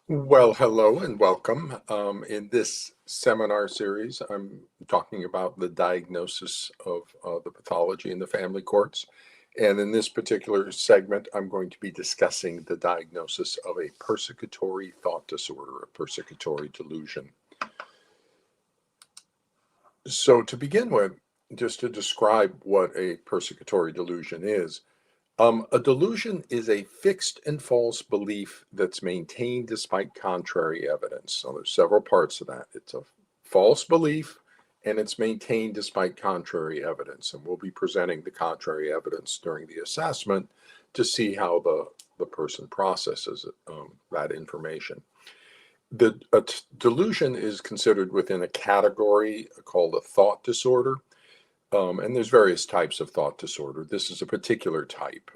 Well, hello and welcome. In this seminar series, I'm talking about the diagnosis of the pathology in the family courts. And in this particular segment, I'm going to be discussing the diagnosis of a persecutory thought disorder, a persecutory delusion. So, to begin with, just to describe what a persecutory delusion is, a delusion is a fixed and false belief that's maintained despite contrary evidence. So there's several parts of that. It's a false belief and it's maintained despite contrary evidence. And we'll be presenting the contrary evidence during the assessment to see how the person processes that information. The delusion is considered within a category called a thought disorder. And there's various types of thought disorder. This is a particular type.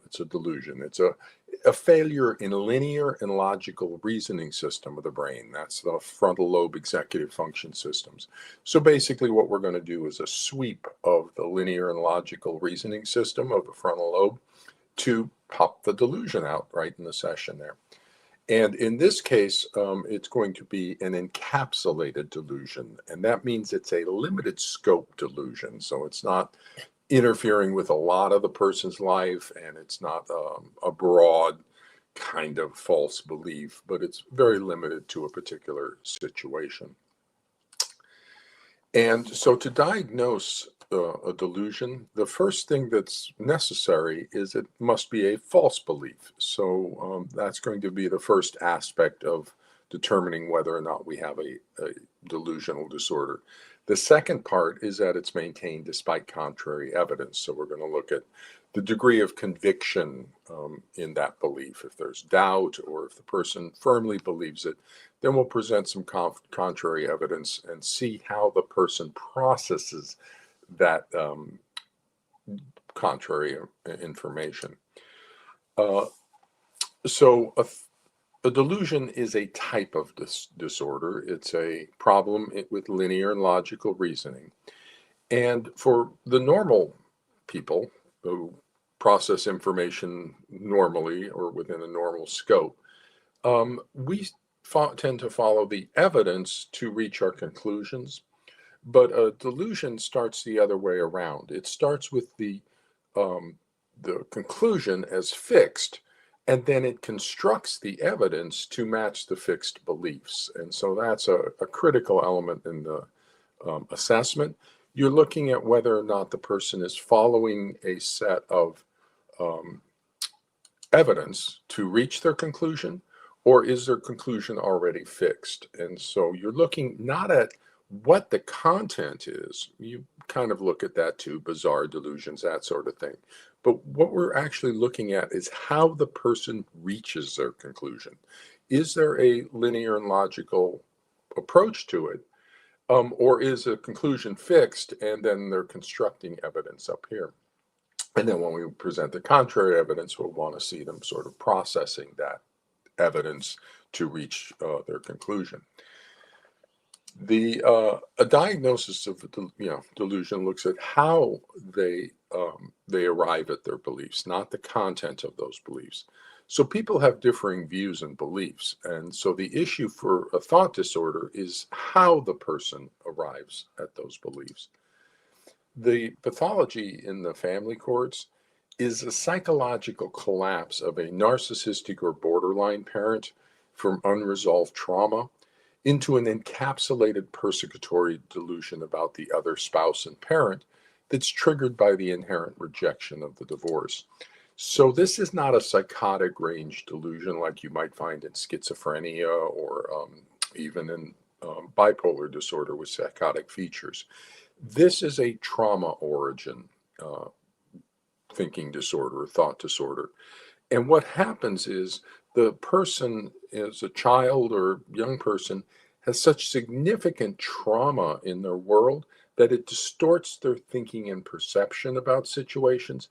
It's a delusion. It's a failure in linear and logical reasoning system of the brain. That's the frontal lobe executive function systems. So basically what we're going to do is a sweep of the linear and logical reasoning system of the frontal lobe to pop the delusion out right in the session there. And in this case, it's going to be an encapsulated delusion. And that means it's a limited scope delusion. So it's not interfering with a lot of the person's life, and it's not a broad kind of false belief, but it's very limited to a particular situation. And so to diagnose a delusion, the first thing that's necessary is it must be a false belief. So that's going to be the first aspect of determining whether or not we have a delusional disorder. The second part is that it's maintained despite contrary evidence. So we're going to look at the degree of conviction in that belief. If there's doubt or if the person firmly believes it, then we'll present some contrary evidence and see how the person processes that contrary information. So a delusion is a type of disorder. It's a problem with linear and logical reasoning. And for the normal people who process information normally or within a normal scope, we tend to follow the evidence to reach our conclusions. But a delusion starts the other way around. It starts with the conclusion as fixed, and then it constructs the evidence to match the fixed beliefs. And so that's a critical element in the assessment. You're looking at whether or not the person is following a set of evidence to reach their conclusion, or is their conclusion already fixed? And so you're looking not at what the content is. You kind of look at that too, bizarre delusions, that sort of thing. But what we're actually looking at is how the person reaches their conclusion. Is there a linear and logical approach to it? Or is a conclusion fixed and then they're constructing evidence up here? And then when we present the contrary evidence, we'll want to see them sort of processing that evidence to reach their conclusion. A diagnosis of delusion looks at how they arrive at their beliefs, not the content of those beliefs. So people have differing views and beliefs, and so the issue for a thought disorder is how the person arrives at those beliefs. The pathology in the family courts is a psychological collapse of a narcissistic or borderline parent from unresolved trauma into an encapsulated persecutory delusion about the other spouse and parent that's triggered by the inherent rejection of the divorce. So this is not a psychotic range delusion like you might find in schizophrenia or even in bipolar disorder with psychotic features. This is a trauma origin thinking disorder, thought disorder. And what happens is the person, as a child or young person, has such significant trauma in their world that it distorts their thinking and perception about situations.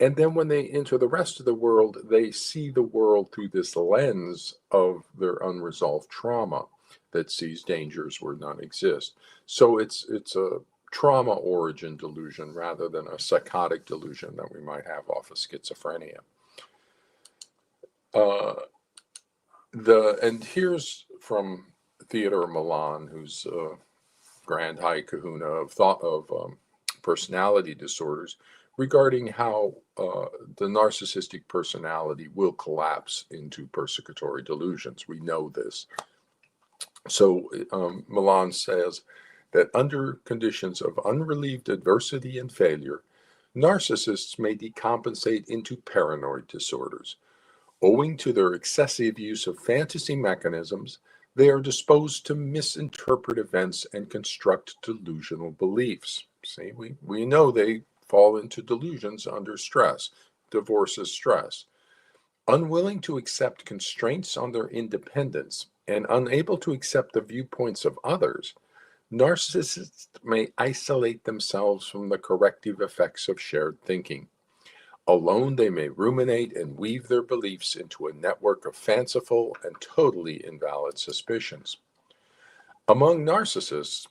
And then when they enter the rest of the world, they see the world through this lens of their unresolved trauma that sees dangers where none exist. So it's a trauma origin delusion rather than a psychotic delusion that we might have off of schizophrenia. And here's from Theodore Milan, who's grand high kahuna of personality disorders, regarding how the narcissistic personality will collapse into persecutory delusions. We know this. So Milan says that under conditions of unrelieved adversity and failure, narcissists may decompensate into paranoid disorders. Owing to their excessive use of fantasy mechanisms, they are disposed to misinterpret events and construct delusional beliefs. See, we know they fall into delusions under stress. Divorce is stress. Unwilling to accept constraints on their independence and unable to accept the viewpoints of others, narcissists may isolate themselves from the corrective effects of shared thinking. Alone, they may ruminate and weave their beliefs into a network of fanciful and totally invalid suspicions. Among narcissists,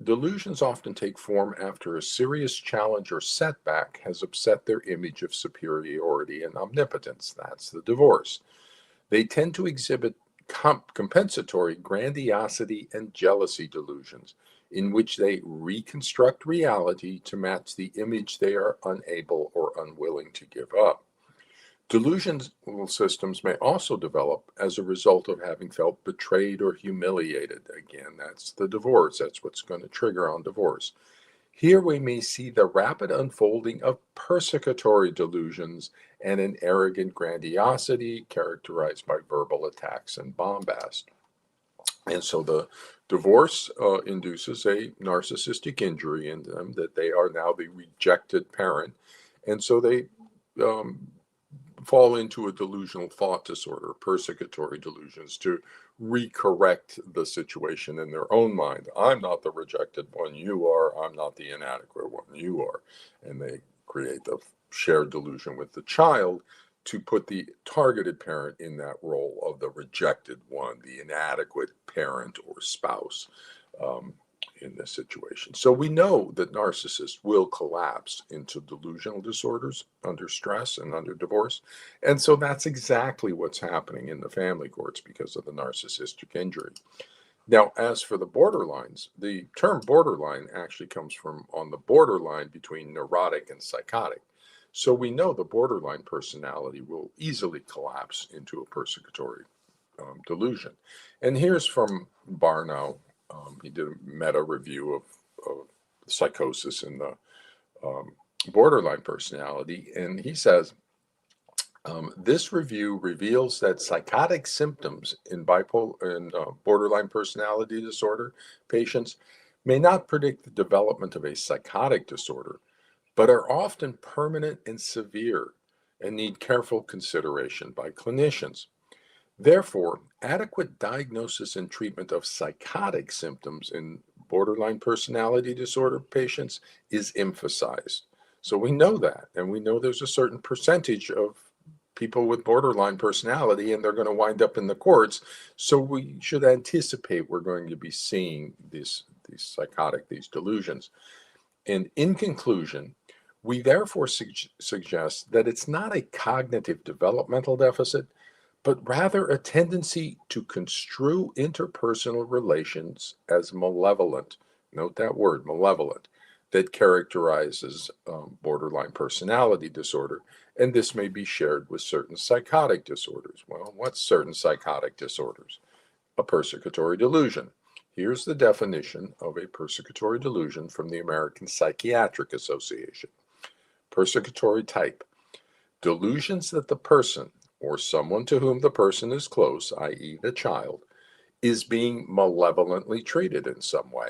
delusions often take form after a serious challenge or setback has upset their image of superiority and omnipotence. That's the divorce. They tend to exhibit compensatory grandiosity and jealousy delusions, in which they reconstruct reality to match the image they are unable or unwilling to give up. Delusional systems may also develop as a result of having felt betrayed or humiliated. Again, that's the divorce. That's what's going to trigger on divorce. Here we may see the rapid unfolding of persecutory delusions and an arrogant grandiosity characterized by verbal attacks and bombast. And so the divorce induces a narcissistic injury in them, that they are now the rejected parent. And so they fall into a delusional thought disorder, persecutory delusions, to recorrect the situation in their own mind. I'm not the rejected one, you are. I'm not the inadequate one, you are. And they create the shared delusion with the child to put the targeted parent in that role of the rejected one, the inadequate parent or spouse in this situation. So we know that narcissists will collapse into delusional disorders under stress and under divorce. And so that's exactly what's happening in the family courts because of the narcissistic injury. Now, as for the borderlines, the term borderline actually comes from on the borderline between neurotic and psychotic. So we know the borderline personality will easily collapse into a persecutory delusion. And here's from Barnow. He did a meta review of psychosis in the borderline personality. And he says, this review reveals that psychotic symptoms in borderline personality disorder patients may not predict the development of a psychotic disorder, but are often permanent and severe and need careful consideration by clinicians. Therefore, adequate diagnosis and treatment of psychotic symptoms in borderline personality disorder patients is emphasized. So we know that, and we know there's a certain percentage of people with borderline personality, and they're going to wind up in the courts. So we should anticipate we're going to be seeing these delusions. And in conclusion, we therefore suggest that it's not a cognitive developmental deficit, but rather a tendency to construe interpersonal relations as malevolent. Note that word, malevolent, that characterizes borderline personality disorder. And this may be shared with certain psychotic disorders. Well, what's certain psychotic disorders? A persecutory delusion. Here's the definition of a persecutory delusion from the American Psychiatric Association. Persecutory type: delusions that the person or someone to whom the person is close, i.e. the child, is being malevolently treated in some way.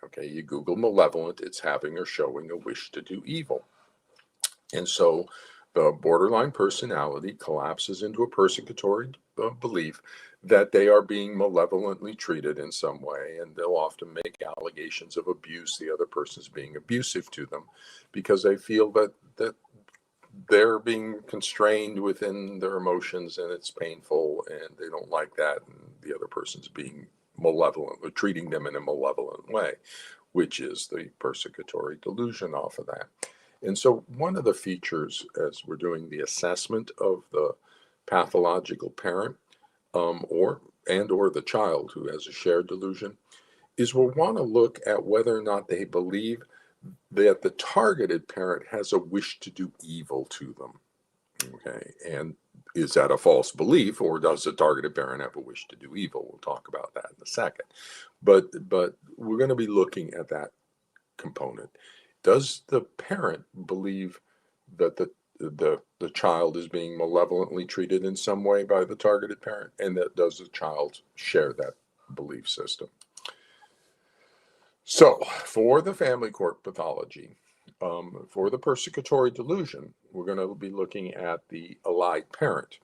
Okay, you Google malevolent, it's having or showing a wish to do evil. And so the borderline personality collapses into a persecutory belief that they are being malevolently treated in some way, and they'll often make allegations of abuse, the other person's being abusive to them, because they feel that they're being constrained within their emotions and it's painful and they don't like that, and the other person's being malevolent or treating them in a malevolent way, which is the persecutory delusion off of that. And so one of the features as we're doing the assessment of the pathological parent, or the child who has a shared delusion, is we'll want to look at whether or not they believe that the targeted parent has a wish to do evil to them. Okay, and is that a false belief, or does the targeted parent have a wish to do evil? We'll talk about that in a second. But we're going to be looking at that component. Does the parent believe that the child is being malevolently treated in some way by the targeted parent, and that does the child share that belief system? So, for the family court pathology, for the persecutory delusion, we're going to be looking at the allied parent.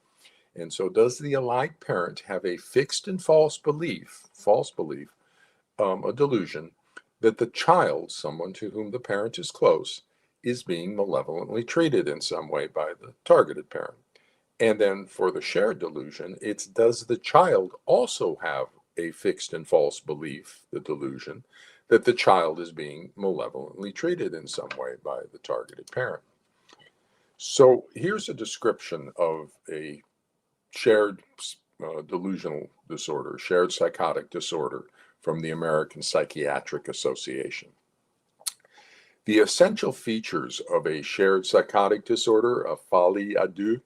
And so, does the allied parent have a fixed and false belief, a delusion, that the child, someone to whom the parent is close, is being malevolently treated in some way by the targeted parent? And then for the shared delusion, it's does the child also have a fixed and false belief, the delusion, that the child is being malevolently treated in some way by the targeted parent? So here's a description of a shared delusional disorder, shared psychotic disorder from the American Psychiatric Association. The essential features of a shared psychotic disorder, a folie à deux,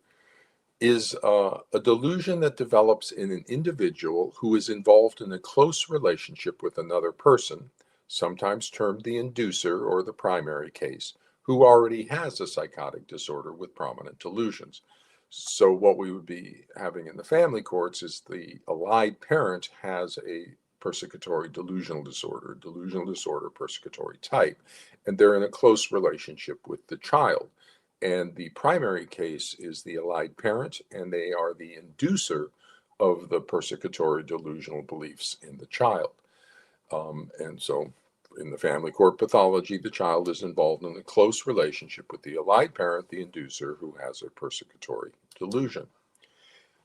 is a delusion that develops in an individual who is involved in a close relationship with another person, sometimes termed the inducer or the primary case, who already has a psychotic disorder with prominent delusions. So what we would be having in the family courts is the allied parent has a persecutory delusional disorder persecutory type, and they're in a close relationship with the child. And the primary case is the allied parent, and they are the inducer of the persecutory delusional beliefs in the child. And so in the family court pathology, the child is involved in a close relationship with the allied parent, the inducer, who has a persecutory delusion.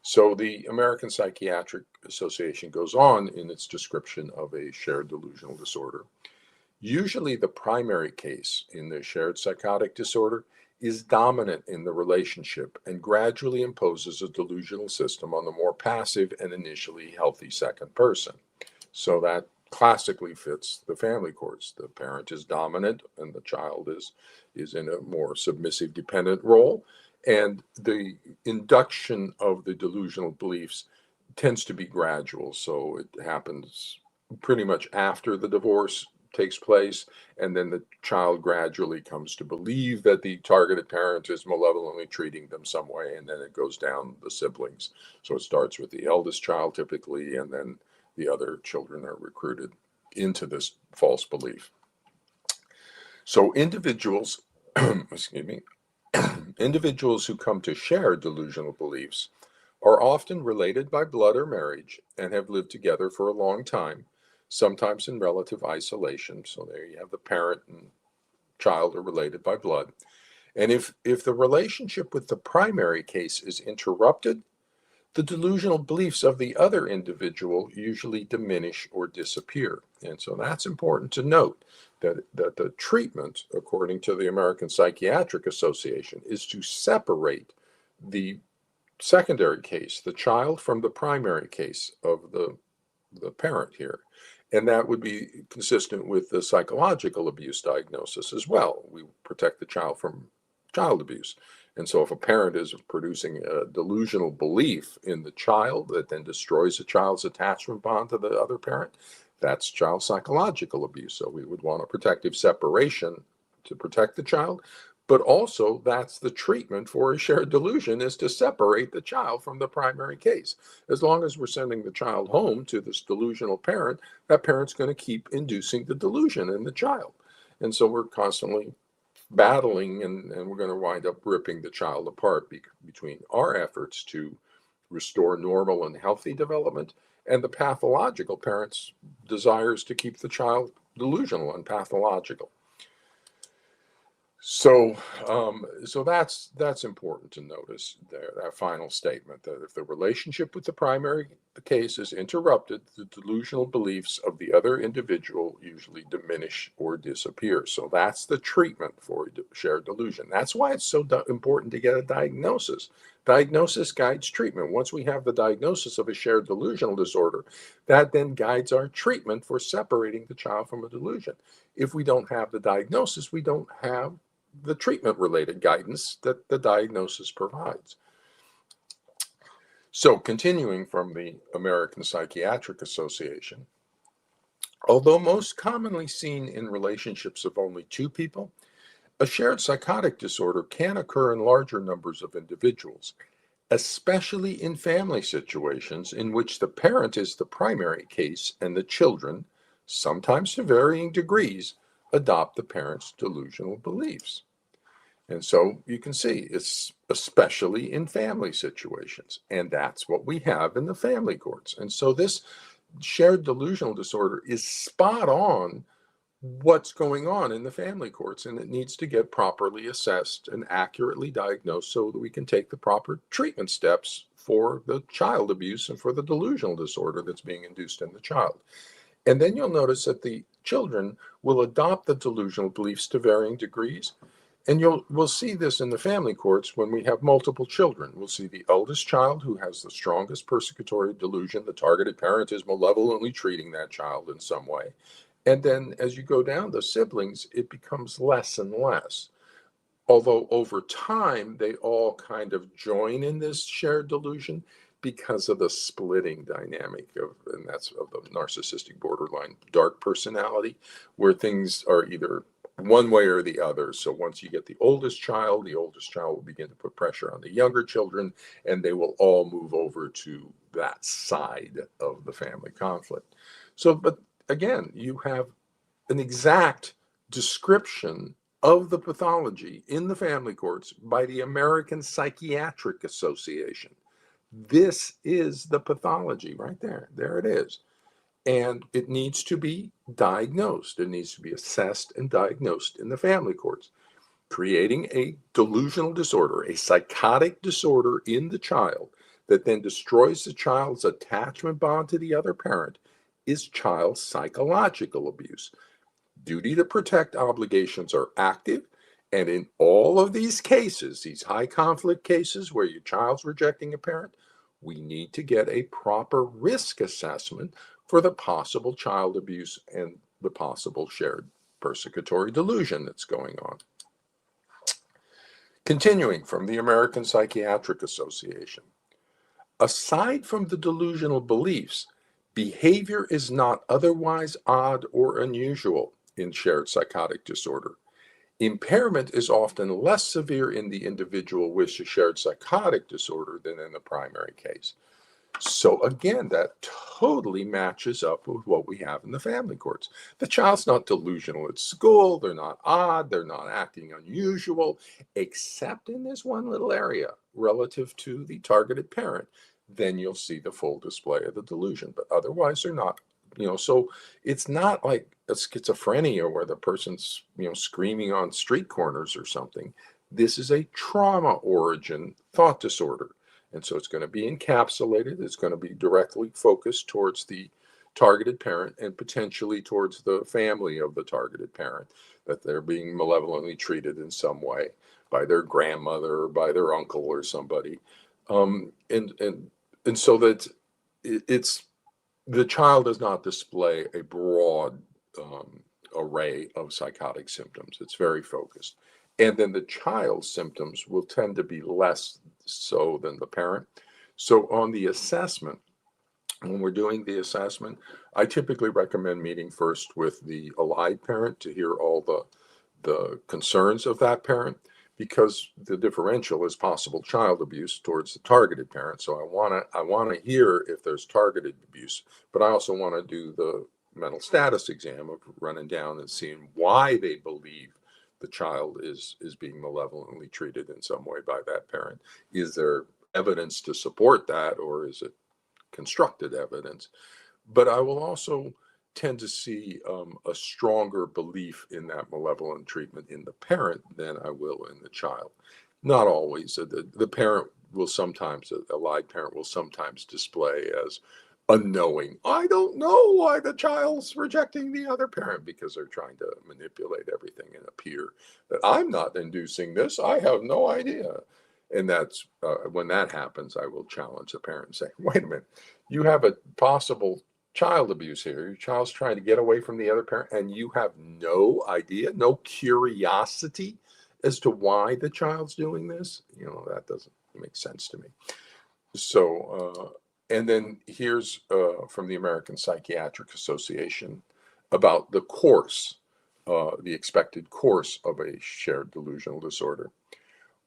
So the American Psychiatric Association goes on in its description of a shared delusional disorder. Usually the primary case in the shared psychotic disorder is dominant in the relationship and gradually imposes a delusional system on the more passive and initially healthy second person. So that classically fits the family courts. The parent is dominant and the child is in a more submissive dependent role. And the induction of the delusional beliefs tends to be gradual. So it happens pretty much after the divorce takes place, and then the child gradually comes to believe that the targeted parent is malevolently treating them some way, and then it goes down the siblings. So it starts with the eldest child typically, and then the other children are recruited into this false belief. So individuals, excuse me, individuals who come to share delusional beliefs are often related by blood or marriage and have lived together for a long time, sometimes in relative isolation. So there you have the parent and child are related by blood. And if the relationship with the primary case is interrupted, the delusional beliefs of the other individual usually diminish or disappear. And so that's important to note, that the treatment, according to the American Psychiatric Association, is to separate the secondary case, the child, from the primary case of the parent here. And that would be consistent with the psychological abuse diagnosis as well. We protect the child from child abuse. And so if a parent is producing a delusional belief in the child that then destroys the child's attachment bond to the other parent, that's child psychological abuse. So we would want a protective separation to protect the child. But also, that's the treatment for a shared delusion, is to separate the child from the primary case. As long as we're sending the child home to this delusional parent, that parent's going to keep inducing the delusion in the child. And so we're constantly battling, and we're going to wind up ripping the child apart between our efforts to restore normal and healthy development and the pathological parent's desires to keep the child delusional and pathological. So that's important to notice there, that final statement, that if the relationship with the primary case is interrupted, the delusional beliefs of the other individual usually diminish or disappear. So that's the treatment for shared delusion. That's why it's so important to get a diagnosis. Diagnosis guides treatment. Once we have the diagnosis of a shared delusional disorder, that then guides our treatment for separating the child from a delusion. If we don't have the diagnosis, we don't have the treatment-related guidance that the diagnosis provides. So, continuing from the American Psychiatric Association, although most commonly seen in relationships of only two people, a shared psychotic disorder can occur in larger numbers of individuals, especially in family situations in which the parent is the primary case and the children, sometimes to varying degrees, adopt the parent's delusional beliefs. And so you can see it's especially in family situations. And that's what we have in the family courts. And so this shared delusional disorder is spot on what's going on in the family courts. And it needs to get properly assessed and accurately diagnosed so that we can take the proper treatment steps for the child abuse and for the delusional disorder that's being induced in the child. And then you'll notice that the children will adopt the delusional beliefs to varying degrees. And we'll see this in the family courts when we have multiple children. We'll see the eldest child who has the strongest persecutory delusion. The targeted parent is malevolently treating that child in some way. And then as you go down the siblings, it becomes less and less. Although over time, they all kind of join in this shared delusion because of the splitting dynamic and that's of the narcissistic borderline dark personality, where things are either one way or the other. So once you get the oldest child will begin to put pressure on the younger children, and they will all move over to that side of the family conflict. So, but again, you have an exact description of the pathology in the family courts by the American Psychiatric Association. This is the pathology right there. There it is. And it needs to be diagnosed. It needs to be assessed and diagnosed in the family courts. Creating a delusional disorder, a psychotic disorder in the child that then destroys the child's attachment bond to the other parent is child psychological abuse. Duty to protect obligations are active. And in all of these cases, these high conflict cases where your child's rejecting a parent, we need to get a proper risk assessment for the possible child abuse and the possible shared persecutory delusion that's going on. Continuing from the American Psychiatric Association, aside from the delusional beliefs, behavior is not otherwise odd or unusual in shared psychotic disorder. Impairment is often less severe in the individual with a shared psychotic disorder than in the primary case. So again, that totally matches up with what we have in the family courts. The child's not delusional at school, they're not odd, they're not acting unusual, except in this one little area relative to the targeted parent. Then you'll see the full display of the delusion, but otherwise they're not. So it's not like a schizophrenia where the person's, screaming on street corners or something. This is a trauma origin thought disorder. And so it's going to be encapsulated. It's going to be directly focused towards the targeted parent and potentially towards the family of the targeted parent, that they're being malevolently treated in some way by their grandmother or by their uncle or somebody. And so that it's the child does not display a broad array of psychotic symptoms. It's very focused. And then the child's symptoms will tend to be less so than the parent. So on the assessment, when we're doing the assessment, I typically recommend meeting first with the allied parent to hear all the concerns of that parent, because the differential is possible child abuse towards the targeted parent. So I want to hear if there's targeted abuse, but I also want to do the mental status exam of running down and seeing why they believe the child is being malevolently treated in some way by that parent. Is there evidence to support that, or is it constructed evidence? But I will also tend to see a stronger belief in that malevolent treatment in the parent than I will in the child. Not always. The parent will sometimes, a allied parent will sometimes display as unknowing. I don't know why the child's rejecting the other parent, because they're trying to manipulate everything and appear that I'm not inducing this. I have no idea. And that's when that happens, I will challenge the parent and say, wait a minute, you have a possible child abuse here. Your child's trying to get away from the other parent, and you have no idea, no curiosity as to why the child's doing this. That doesn't make sense to me. So, and then here's from the American Psychiatric Association about the course, the expected course of a shared delusional disorder.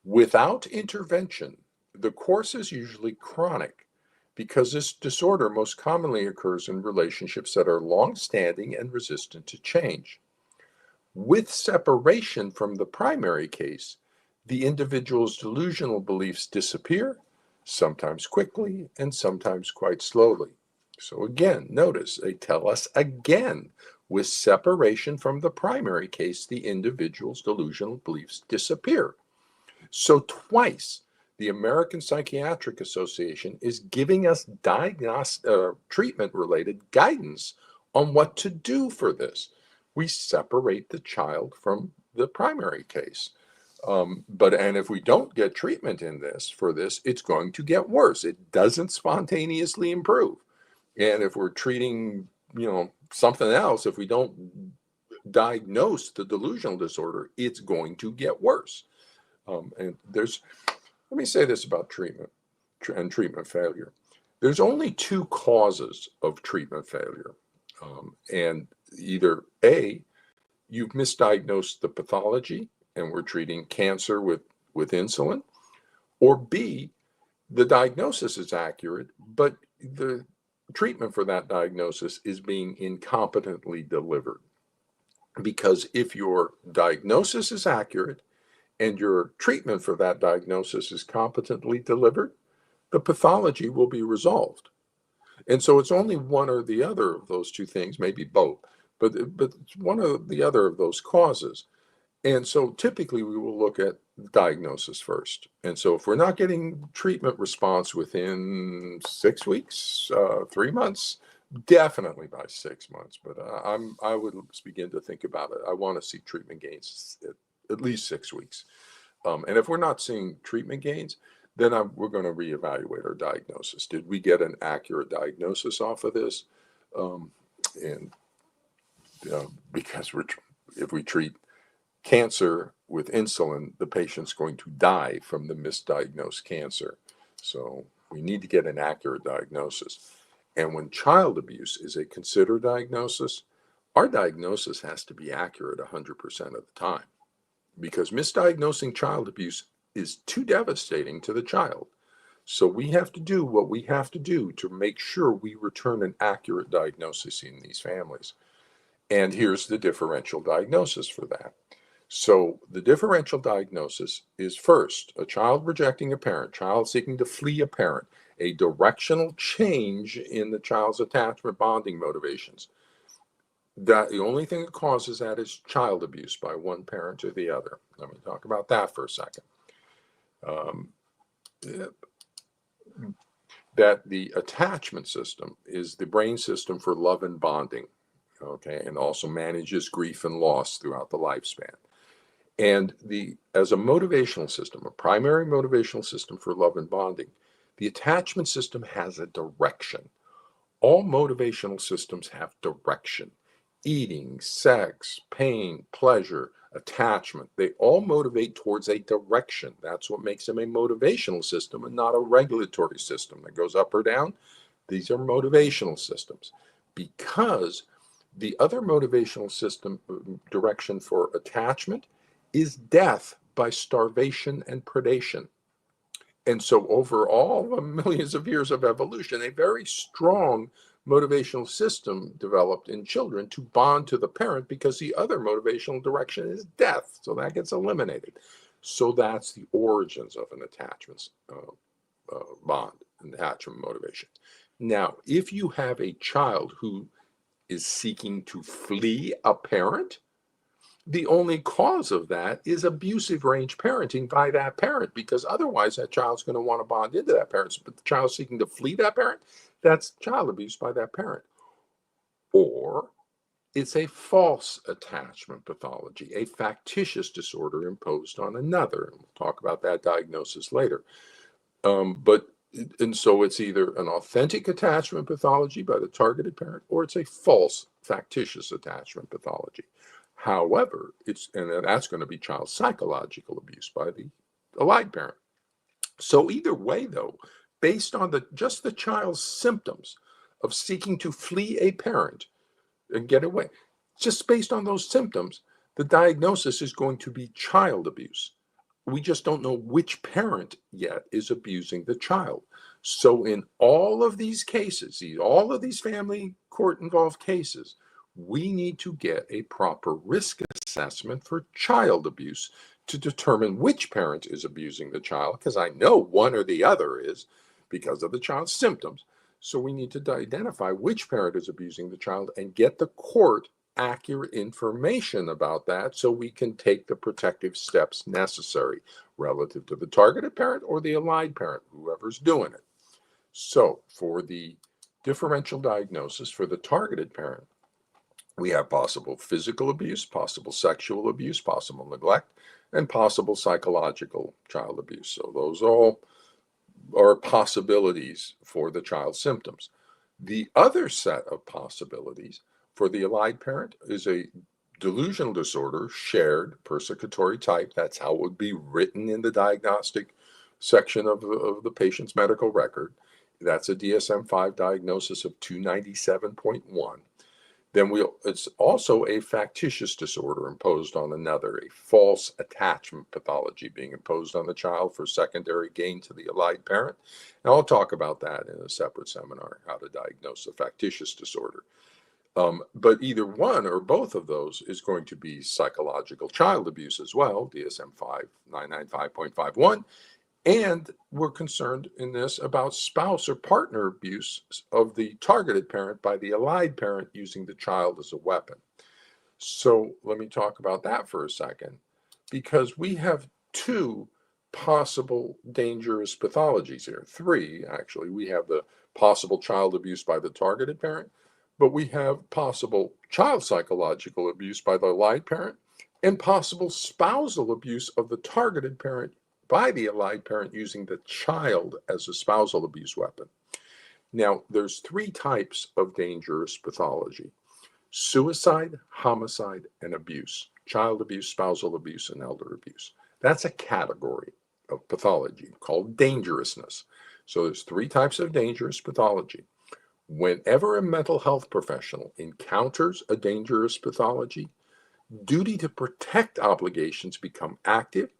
Without intervention, the course is usually chronic because this disorder most commonly occurs in relationships that are long-standing and resistant to change. With separation from the primary case, the individual's delusional beliefs disappear, sometimes quickly and sometimes quite slowly. So again, notice they tell us again, with separation from the primary case, the individual's delusional beliefs disappear. So twice, the American Psychiatric Association is giving us treatment-related guidance on what to do for this. We separate the child from the primary case. And if we don't get treatment for this, it's going to get worse. It doesn't spontaneously improve. And if we're treating, something else, if we don't diagnose the delusional disorder, it's going to get worse. And let me say this about treatment and treatment failure. There's only two causes of treatment failure. And either A, you've misdiagnosed the pathology and we're treating cancer with insulin, or B, the diagnosis is accurate, but the treatment for that diagnosis is being incompetently delivered. Because if your diagnosis is accurate and your treatment for that diagnosis is competently delivered, the pathology will be resolved. And so it's only one or the other of those two things, maybe both, but it's one or the other of those causes. And so typically we will look at diagnosis first. And so if we're not getting treatment response within 6 weeks, 3 months, definitely by 6 months, but I would begin to think about it. I want to see treatment gains at least 6 weeks. And if we're not seeing treatment gains, then we're going to reevaluate our diagnosis. Did we get an accurate diagnosis off of this? Because if we treat cancer with insulin, the patient's going to die from the misdiagnosed cancer. So we need to get an accurate diagnosis. And when child abuse is a considered diagnosis, our diagnosis has to be accurate 100% of the time, because misdiagnosing child abuse is too devastating to the child. So we have to do what we have to do to make sure we return an accurate diagnosis in these families. And here's the differential diagnosis for that. So the differential diagnosis is first, a child rejecting a parent, child seeking to flee a parent, a directional change in the child's attachment bonding motivations. That the only thing that causes that is child abuse by one parent or the other. Let me talk about that for a second. That the attachment system is the brain system for love and bonding, okay, and also manages grief and loss throughout the lifespan. And as a motivational system, a primary motivational system for love and bonding, the attachment system has a direction. All motivational systems have direction. Eating, sex, pain, pleasure, attachment, they all motivate towards a direction. That's what makes them a motivational system and not a regulatory system that goes up or down. These are motivational systems, because the other motivational system direction for attachment is death by starvation and predation. And so over all the millions of years of evolution, a very strong motivational system developed in children to bond to the parent, because the other motivational direction is death. So that gets eliminated. So that's the origins of an attachment bond, an attachment motivation. Now, if you have a child who is seeking to flee a parent, the only cause of that is abusive range parenting by that parent, because otherwise that child's going to want to bond into that parent. But the child seeking to flee that parent, that's child abuse by that parent. Or it's a false attachment pathology, a factitious disorder imposed on another. And we'll talk about that diagnosis later. And so it's either an authentic attachment pathology by the targeted parent, or it's a false factitious attachment pathology. However, and that's going to be child psychological abuse by the allied parent. So either way, though, based on just the child's symptoms of seeking to flee a parent and get away, just based on those symptoms, the diagnosis is going to be child abuse. We just don't know which parent yet is abusing the child. So in all of these cases, all of these family court involved cases, we need to get a proper risk assessment for child abuse to determine which parent is abusing the child, because I know one or the other is because of the child's symptoms. So we need to identify which parent is abusing the child and get the court accurate information about that so we can take the protective steps necessary relative to the targeted parent or the allied parent, whoever's doing it. So for the differential diagnosis for the targeted parent, we have possible physical abuse, possible sexual abuse, possible neglect, and possible psychological child abuse. So those all are possibilities for the child's symptoms. The other set of possibilities for the allied parent is a delusional disorder, shared persecutory type. That's how it would be written in the diagnostic section of the patient's medical record. That's a DSM-5 diagnosis of 297.1. Then it's also a factitious disorder imposed on another, a false attachment pathology being imposed on the child for secondary gain to the allied parent. And I'll talk about that in a separate seminar, how to diagnose a factitious disorder. But either one or both of those is going to be psychological child abuse as well, DSM-5 995.51. And we're concerned in this about spouse or partner abuse of the targeted parent by the allied parent using the child as a weapon. So let me talk about that for a second, because we have two possible dangerous pathologies here. Three, actually. We have the possible child abuse by the targeted parent, but we have possible child psychological abuse by the allied parent and possible spousal abuse of the targeted parent by the allied parent using the child as a spousal abuse weapon. Now, there's three types of dangerous pathology: suicide, homicide, and abuse. Child abuse, spousal abuse, and elder abuse. That's a category of pathology called dangerousness. So there's three types of dangerous pathology. Whenever a mental health professional encounters a dangerous pathology, duty to protect obligations become active,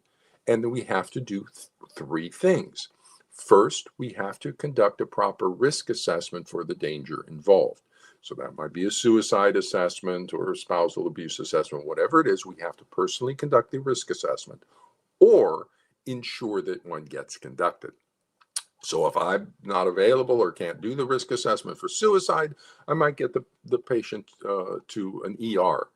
and then we have to do three things. First, we have to conduct a proper risk assessment for the danger involved. So that might be a suicide assessment or a spousal abuse assessment, whatever it is, we have to personally conduct the risk assessment or ensure that one gets conducted. So if I'm not available or can't do the risk assessment for suicide, I might get the patient to an ER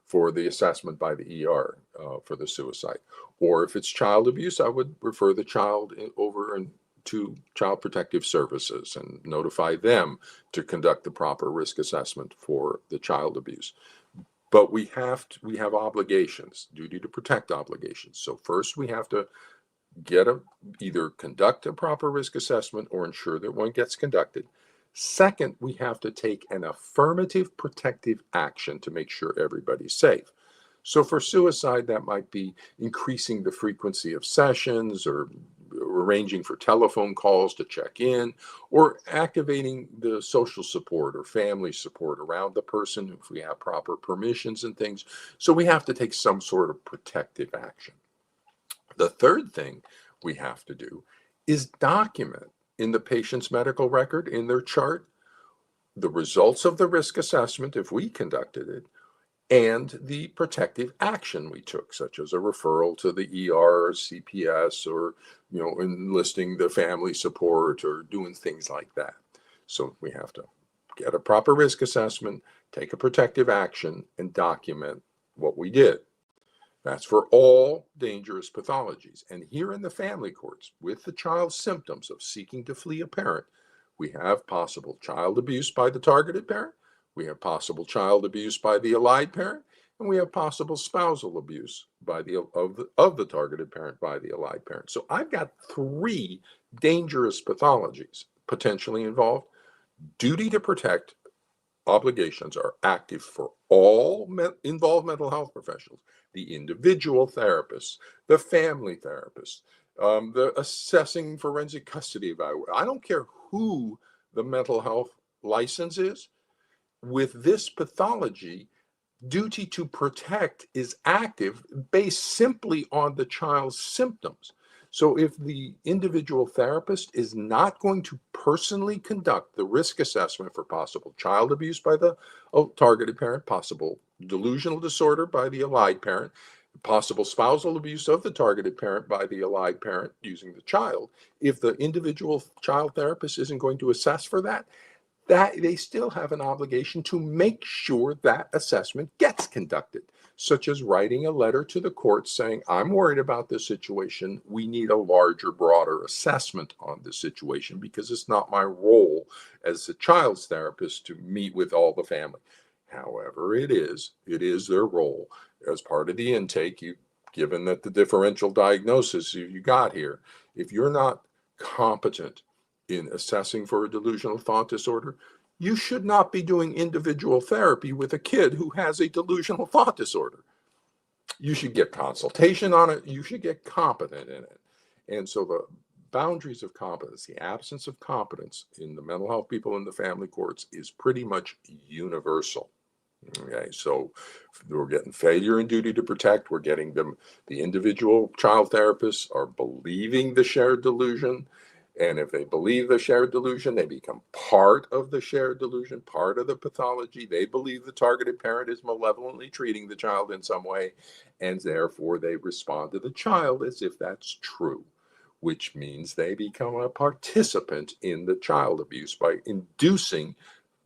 for the assessment by the ER for the suicide. Or if it's child abuse, I would refer the child over to Child Protective Services and notify them to conduct the proper risk assessment for the child abuse. But we have obligations, duty to protect obligations. So first we have to either conduct a proper risk assessment or ensure that one gets conducted. Second, we have to take an affirmative protective action to make sure everybody's safe. So for suicide, that might be increasing the frequency of sessions or arranging for telephone calls to check in, or activating the social support or family support around the person if we have proper permissions and things. So we have to take some sort of protective action. The third thing we have to do is document in the patient's medical record, in their chart, the results of the risk assessment, if we conducted it, and the protective action we took, such as a referral to the ER or CPS, or enlisting the family support or doing things like that. So we have to get a proper risk assessment, take a protective action, and document what we did. That's for all dangerous pathologies. And here in the family courts, with the child's symptoms of seeking to flee a parent, We have possible child abuse by the targeted parent. We have possible child abuse by the allied parent, and we have possible spousal abuse by of the targeted parent by the allied parent. So I've got three dangerous pathologies potentially involved. Duty to protect obligations are active for all involved mental health professionals, the individual therapists, the family therapists, the assessing forensic custody evaluator. I don't care who the mental health license is. With this pathology, duty to protect is active based simply on the child's symptoms. So if the individual therapist is not going to personally conduct the risk assessment for possible child abuse by the targeted parent, possible delusional disorder by the allied parent, possible spousal abuse of the targeted parent by the allied parent using the child, if the individual child therapist isn't going to assess for that, they still have an obligation to make sure that assessment gets conducted, such as writing a letter to the court saying, I'm worried about this situation. We need a larger, broader assessment on this situation because it's not my role as a child's therapist to meet with all the family. However, it is their role as part of the intake. Given that the differential diagnosis you got here, if you're not competent in assessing for a delusional thought disorder, you should not be doing individual therapy with a kid who has a delusional thought disorder. You should get consultation on it. You should get competent in it. And so the boundaries of competence, the absence of competence in the mental health people in the family courts is pretty much universal. Okay, so we're getting failure in duty to protect. We're getting them, the individual child therapists are believing the shared delusion. And if they believe the shared delusion, they become part of the shared delusion, part of the pathology. They believe the targeted parent is malevolently treating the child in some way, and therefore they respond to the child as if that's true, which means they become a participant in the child abuse by inducing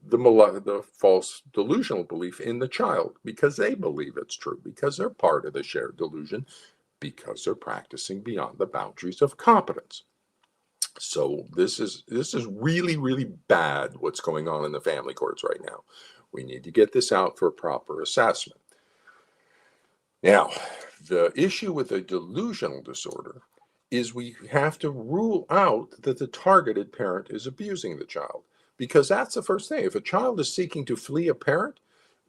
the false delusional belief in the child because they believe it's true, because they're part of the shared delusion, because they're practicing beyond the boundaries of competence. So this is really, really bad what's going on in the family courts right now. We need to get this out for proper assessment. Now, the issue with a delusional disorder is we have to rule out that the targeted parent is abusing the child, because that's the first thing. If a child is seeking to flee a parent,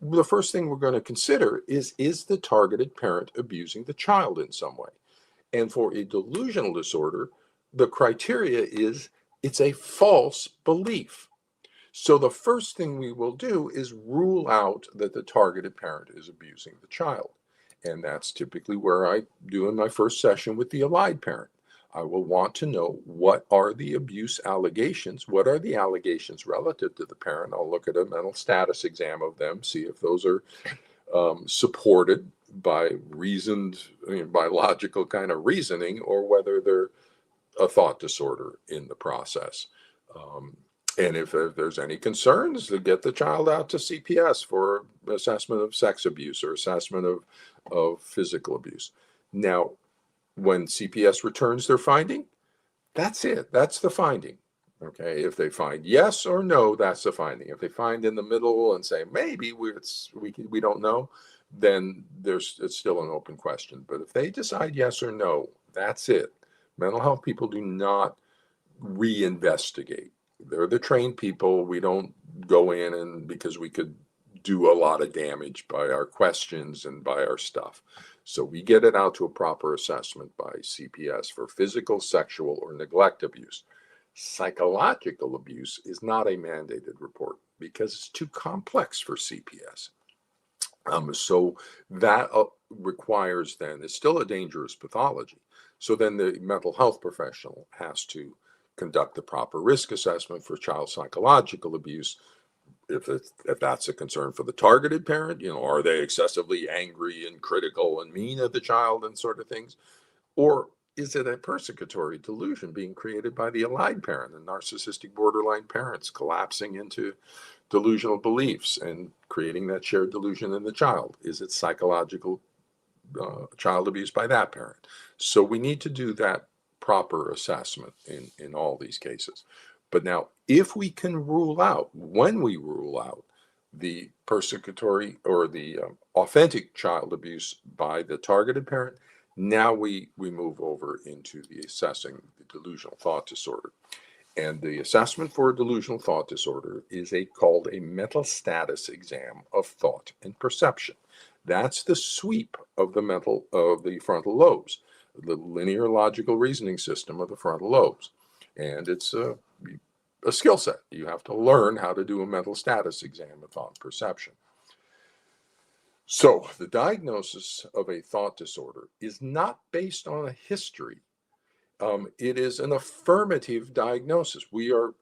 the first thing we're going to consider is the targeted parent abusing the child in some way? And for a delusional disorder, the criteria is it's a false belief. So the first thing we will do is rule out that the targeted parent is abusing the child. And that's typically where I do in my first session with the allied parent. I will want to know, what are the abuse allegations? What are the allegations relative to the parent? I'll look at a mental status exam of them, see if those are supported by by logical kind of reasoning, or whether they're a thought disorder in the process. And if there's any concerns, to get the child out to CPS for assessment of sex abuse or assessment of physical abuse. Now, when CPS returns their finding, that's it. That's the finding. Okay. If they find yes or no, that's the finding. If they find in the middle and say maybe we don't know, then it's still an open question. But if they decide yes or no, that's it. Mental health people do not reinvestigate. They're the trained people. We don't go in and because we could do a lot of damage by our questions and by our stuff. So we get it out to a proper assessment by CPS for physical, sexual, or neglect abuse. Psychological abuse is not a mandated report because it's too complex for CPS. So that requires then, it's still a dangerous pathology. So then the mental health professional has to conduct the proper risk assessment for child psychological abuse. If that's a concern for the targeted parent, are they excessively angry and critical and mean of the child and sort of things? Or is it a persecutory delusion being created by the allied parent, the narcissistic borderline parents collapsing into delusional beliefs and creating that shared delusion in the child? Is it psychological child abuse by that parent? So we need to do that proper assessment in all these cases. But now, if we can rule out, when we rule out the persecutory or the authentic child abuse by the targeted parent, now we move over into the assessing the delusional thought disorder. And the assessment for a delusional thought disorder is called a mental status exam of thought and perception. That's the sweep of the frontal lobes, the linear logical reasoning system of the frontal lobes. And it's a skill set. You have to learn how to do a mental status exam of thought and perception. So the diagnosis of a thought disorder is not based on a history. It is an affirmative diagnosis. We are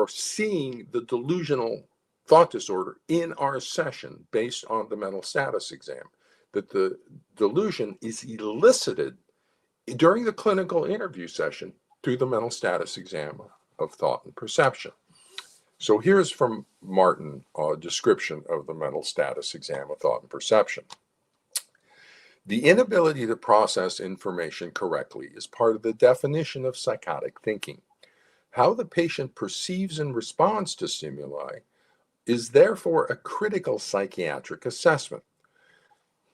seeing the delusional thought disorder in our session based on the mental status exam. That the delusion is elicited during the clinical interview session through the mental status exam of thought and perception. So here's from Martin a description of the mental status exam of thought and perception. The inability to process information correctly is part of the definition of psychotic thinking. How the patient perceives and responds to stimuli is therefore a critical psychiatric assessment.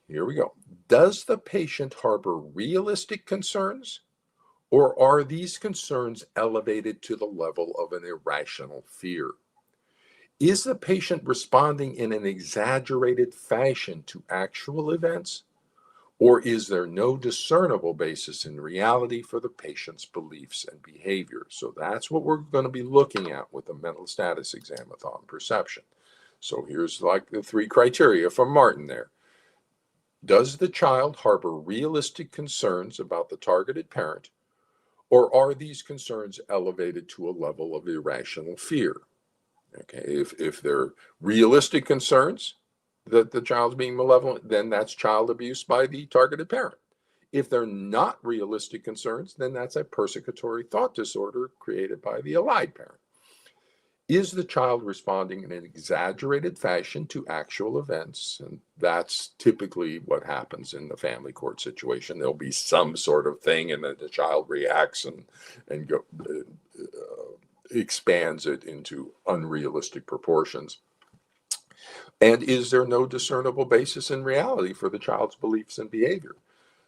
Here we go. Does the patient harbor realistic concerns, or are these concerns elevated to the level of an irrational fear? Is the patient responding in an exaggerated fashion to actual events? Or is there no discernible basis in reality for the patient's beliefs and behavior? So that's what we're going to be looking at with the mental status exam of thought and perception. So here's like the 3 criteria from Martin there. Does the child harbor realistic concerns about the targeted parent, or are these concerns elevated to a level of irrational fear? Okay, if they're realistic concerns, that the child's being malevolent, then that's child abuse by the targeted parent. If they're not realistic concerns, then that's a persecutory thought disorder created by the allied parent. Is the child responding in an exaggerated fashion to actual events? And that's typically what happens in the family court situation. There'll be some sort of thing, and then the child reacts and expands it into unrealistic proportions. And is there no discernible basis in reality for the child's beliefs and behavior?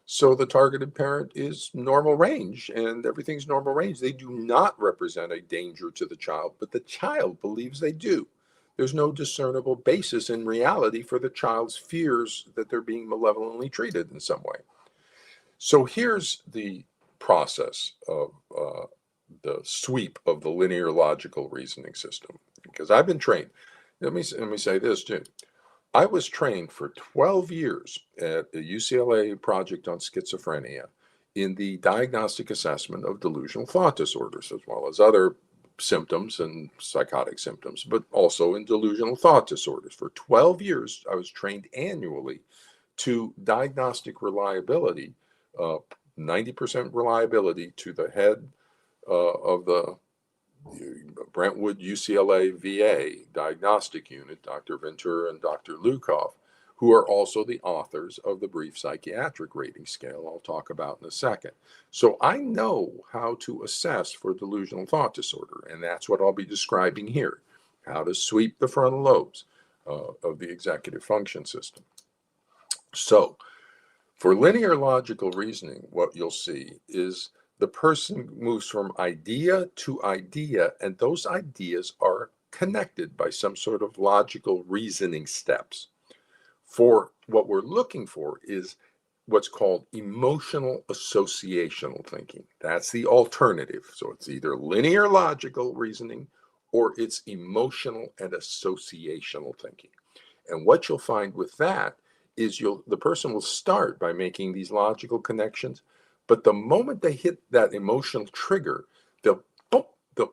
So the targeted parent is normal range, and everything's normal range. They do not represent a danger to the child, but the child believes they do. There's no discernible basis in reality for the child's fears that they're being malevolently treated in some way. So here's the process of the sweep of the linear logical reasoning system, because I've been trained. Let me say this too. I was trained for 12 years at the UCLA project on schizophrenia in the diagnostic assessment of delusional thought disorders, as well as other symptoms and psychotic symptoms, but also in delusional thought disorders. For 12 years, I was trained annually to diagnostic reliability, 90% reliability to the head of the Brentwood UCLA VA diagnostic unit, Dr. Ventura and Dr. Lukoff, who are also the authors of the brief psychiatric rating scale I'll talk about in a second. So I know how to assess for delusional thought disorder, and that's what I'll be describing here, how to sweep the frontal lobes of the executive function system. So for linear logical reasoning, what you'll see is the person moves from idea to idea, and those ideas are connected by some sort of logical reasoning steps. For what we're looking for is what's called emotional associational thinking. That's the alternative. So it's either linear logical reasoning or it's emotional and associational thinking. And what you'll find with that is the person will start by making these logical connections, but the moment they hit that emotional trigger, they'll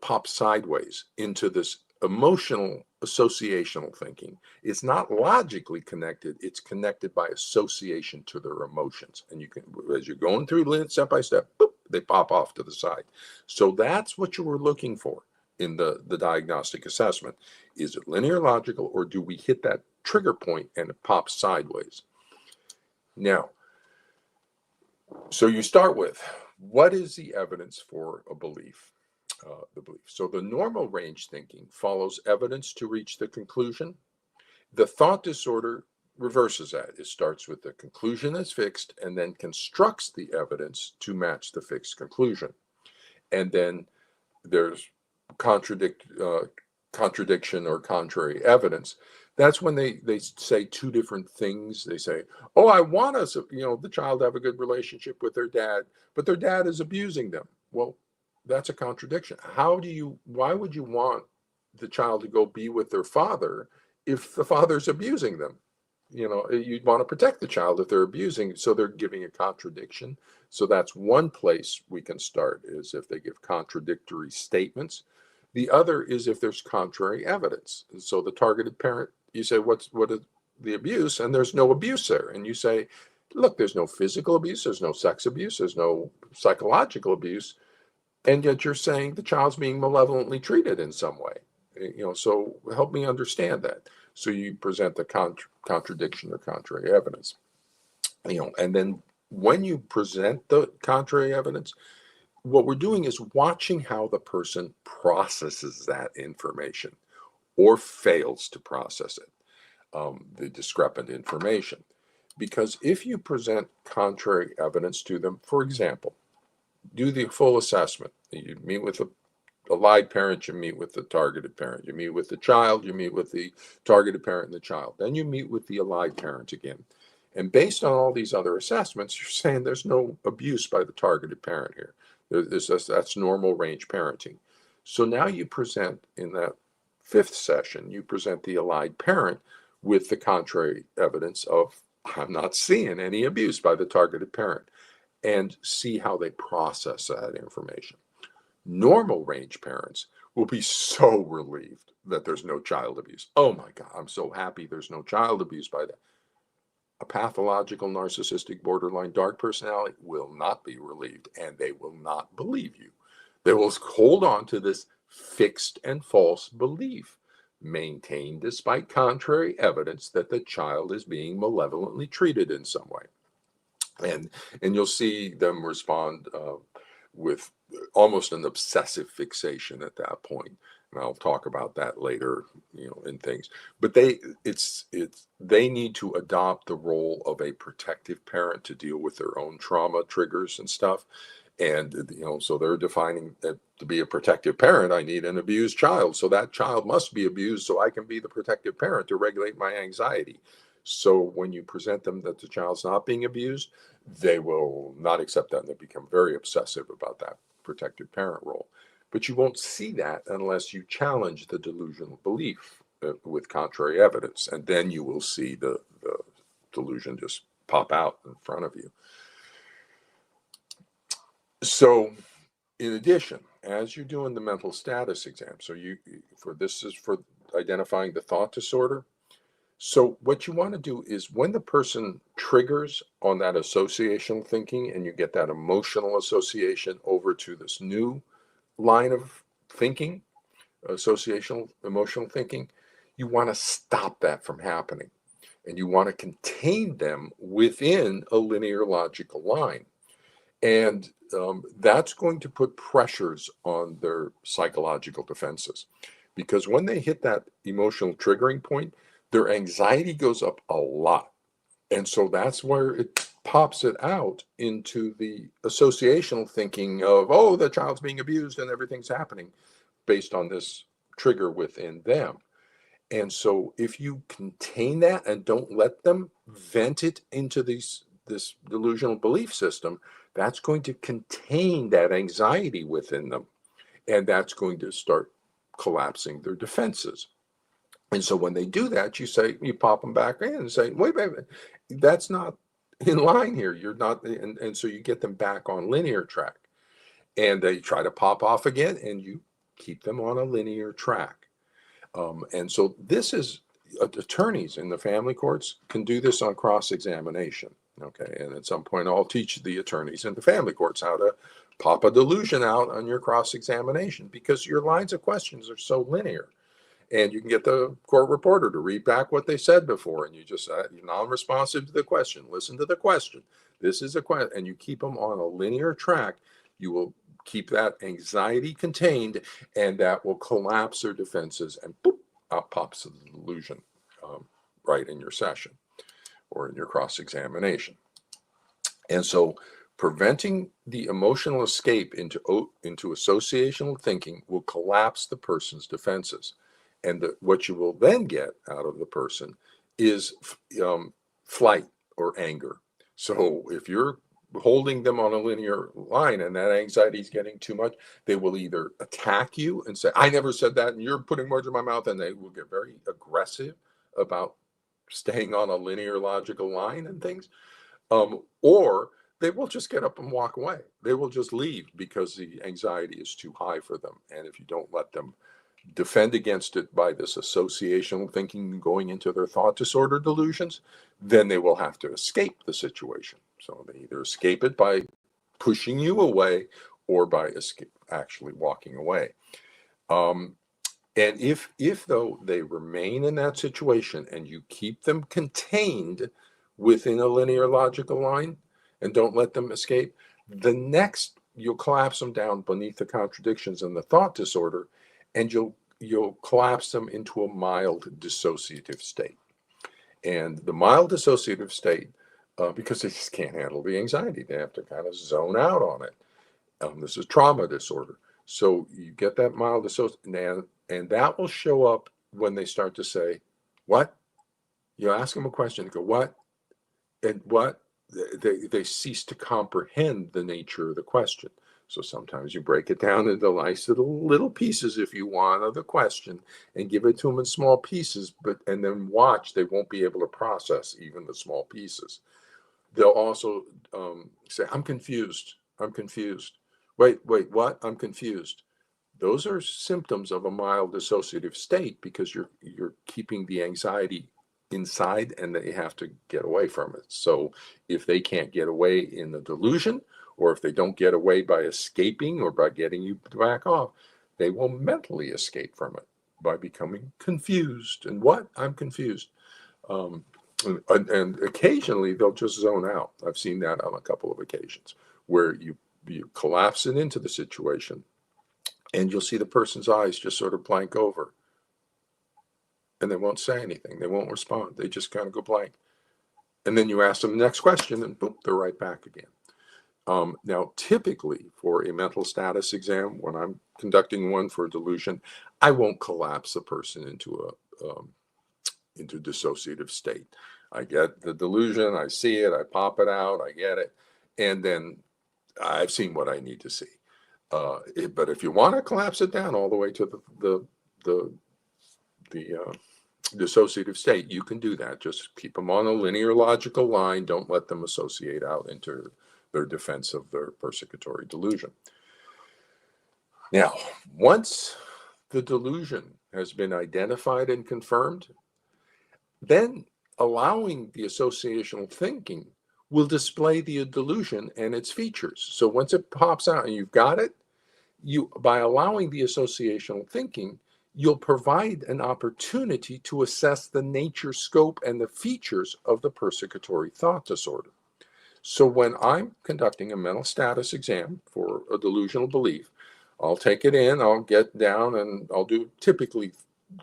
pop sideways into this emotional associational thinking. It's not logically connected. It's connected by association to their emotions. And you can, as you're going through step by step, boop, they pop off to the side. So that's what you were looking for in the diagnostic assessment. Is it linear logical, or do we hit that trigger point and it pops sideways? Now, so you start with, what is the evidence for a belief? the belief. So the normal range thinking follows evidence to reach the conclusion. The thought disorder reverses that. It starts with the conclusion that's fixed and then constructs the evidence to match the fixed conclusion. And then there's contradiction or contrary evidence. That's when they say two different things. They say, oh, I want us, the child to have a good relationship with their dad, but their dad is abusing them. Well, that's a contradiction. Why would you want the child to go be with their father if the father's abusing them? You'd want to protect the child if they're abusing, so they're giving a contradiction. So that's one place we can start, is if they give contradictory statements. The other is if there's contrary evidence. So the targeted parent, you say, what is the abuse? And there's no abuse there. And you say, look, there's no physical abuse, there's no sex abuse, there's no psychological abuse. And yet you're saying the child's being malevolently treated in some way. So help me understand that. So you present the contradiction or contrary evidence. And then when you present the contrary evidence, what we're doing is watching how the person processes that information or fails to process it, the discrepant information. Because if you present contrary evidence to them, for example, do the full assessment. You meet with a lied parent, you meet with the targeted parent. You meet with the child, you meet with the targeted parent and the child. Then you meet with the allied parent again. And based on all these other assessments, you're saying there's no abuse by the targeted parent here. That's normal range parenting. So now you present, in that fifth session, you present the allied parent with the contrary evidence of, I'm not seeing any abuse by the targeted parent, and see how they process that information. Normal range parents will be so relieved that there's no child abuse. Oh my God, I'm so happy there's no child abuse by that. A pathological, narcissistic, borderline dark personality will not be relieved, and they will not believe you. They will hold on to this fixed and false belief, maintained despite contrary evidence that the child is being malevolently treated in some way. And you'll see them respond with almost an obsessive fixation at that point. And I'll talk about that later, in things. But they need to adopt the role of a protective parent to deal with their own trauma triggers and stuff. And so they're defining that to be a protective parent, I need an abused child. So that child must be abused so I can be the protective parent to regulate my anxiety. So when you present them that the child's not being abused, they will not accept that, and they become very obsessive about that protective parent role. But you won't see that unless you challenge the delusional belief with contrary evidence, and then you will see the delusion just pop out in front of you. So in addition, as you're doing the mental status exam, so this is for identifying the thought disorder. So what you want to do is, when the person triggers on that associational thinking and you get that emotional association over to this new line of thinking, associational emotional thinking, you want to stop that from happening. And you want to contain them within a linear logical line. And that's going to put pressures on their psychological defenses. Because when they hit that emotional triggering point, their anxiety goes up a lot. And so that's where it pops it out into the associational thinking of, oh, the child's being abused and everything's happening based on this trigger within them. And so if you contain that and don't let them vent it into this delusional belief system, that's going to contain that anxiety within them. And that's going to start collapsing their defenses. And so when they do that, you pop them back in and say, wait, that's not in line here. You're not. And so you get them back on linear track, and they try to pop off again, and you keep them on a linear track. And so this is, attorneys in the family courts can do this on cross-examination. Okay. And at some point I'll teach the attorneys in the family courts how to pop a delusion out on your cross-examination, because your lines of questions are so linear. And you can get the court reporter to read back what they said before, and you're non-responsive to the question. Listen to the question. This is a question, and you keep them on a linear track. You will keep that anxiety contained, and that will collapse their defenses, and boop, out pops the delusion right in your session or in your cross-examination. And so preventing the emotional escape into associational thinking will collapse the person's defenses. And what you will then get out of the person is flight or anger. So if you're holding them on a linear line and that anxiety is getting too much, they will either attack you and say, I never said that, and you're putting words in my mouth, and they will get very aggressive about staying on a linear logical line and things. Or they will just get up and walk away. They will just leave because the anxiety is too high for them. And if you don't let them defend against it by this associational thinking going into their thought disorder delusions, then they will have to escape the situation. So they either escape it by pushing you away or by actually walking away. And if though they remain in that situation and you keep them contained within a linear logical line and don't let them escape, the next you'll collapse them down beneath the contradictions and the thought disorder, and you'll collapse them into a mild dissociative state. And the mild dissociative state, because they just can't handle the anxiety, they have to kind of zone out on it. This is trauma disorder. So you get that mild dissociative, and that will show up when they start to say, what? You ask them a question, they go, what? And what? They cease to comprehend the nature of the question. So sometimes you break it down into nice little pieces, if you want, of the question, and give it to them in small pieces, and then watch, they won't be able to process even the small pieces. They'll also say, I'm confused. I'm confused. Wait, what? I'm confused. Those are symptoms of a mild dissociative state because you're keeping the anxiety inside and they have to get away from it. So if they can't get away in the delusion, or if they don't get away by escaping or by getting you to back off, they will mentally escape from it by becoming confused. And what? I'm confused. And occasionally they'll just zone out. I've seen that on a couple of occasions where you collapse it into the situation and you'll see the person's eyes just sort of blank over. And they won't say anything. They won't respond. They just kind of go blank. And then you ask them the next question and boom, they're right back again. Now, typically for a mental status exam, when I'm conducting one for a delusion, I won't collapse the person into dissociative state. I get the delusion, I see it, I pop it out, I get it, and then I've seen what I need to see. But if you want to collapse it down all the way to the dissociative state, you can do that. Just keep them on a linear logical line. Don't let them associate out into their defense of their persecutory delusion. Now, once the delusion has been identified and confirmed, then allowing the associational thinking will display the delusion and its features. So once it pops out and you've got it, by allowing the associational thinking, you'll provide an opportunity to assess the nature, scope, and the features of the persecutory thought disorder. So when I'm conducting a mental status exam for a delusional belief, I'll take it in, I'll get down, and I'll do typically